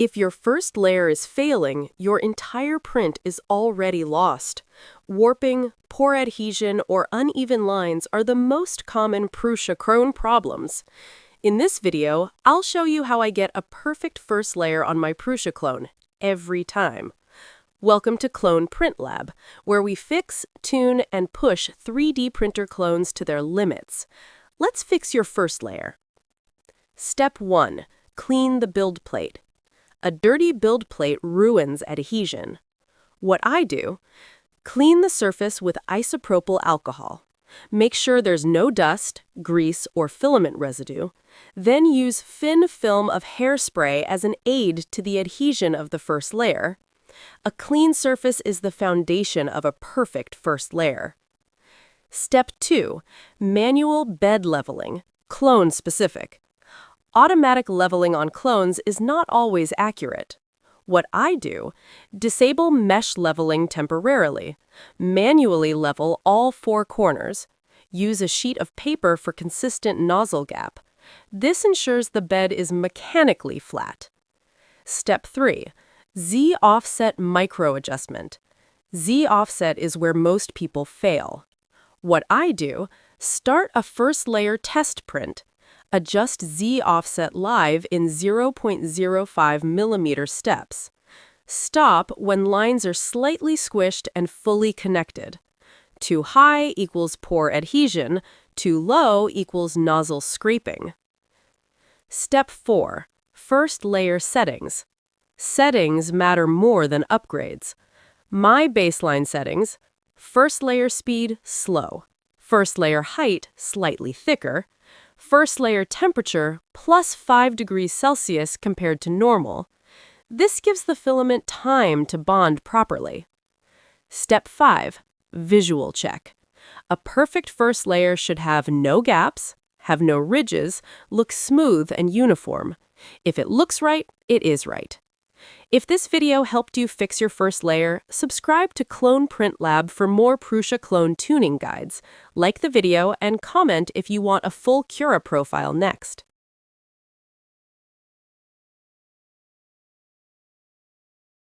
If your first layer is failing, your entire print is already lost. Warping, poor adhesion, or uneven lines are the most common Prusa chrome problems. In this video, I'll show you how I get a perfect first layer on my Prusa clone, every time. Welcome to Clone Print Lab, where we fix, tune, and push 3D printer clones to their limits. Let's fix your first layer. Step 1. Clean the build plate. A dirty build plate ruins adhesion. What I do: clean the surface with isopropyl alcohol. Make sure there's no dust, grease, or filament residue. Then use thin film of hairspray as an aid to the adhesion of the first layer. A clean surface is the foundation of a perfect first layer. Step 2. Manual bed leveling, clone specific. Automatic leveling on clones is not always accurate. What I do: disable mesh leveling temporarily. Manually level all 4 corners. Use a sheet of paper for consistent nozzle gap. This ensures the bed is mechanically flat. Step 3. Z-offset micro adjustment. Z-offset is where most people fail. What I do: start a first layer test print. Adjust Z-offset live in 0.05 millimeter steps. Stop when lines are slightly squished and fully connected. Too high equals poor adhesion, too low equals nozzle scraping. Step 4. First layer settings. Settings matter more than upgrades. My baseline settings: first layer speed, slow. First layer height, slightly thicker. First layer temperature, plus 5 degrees Celsius compared to normal. This gives the filament time to bond properly. Step 5. Visual check. A perfect first layer should have no gaps, have no ridges, look smooth and uniform. If it looks right, it is right. If this video helped you fix your first layer, subscribe to Clone Print Lab for more Prusa clone tuning guides. Like the video and comment if you want a full Cura profile next.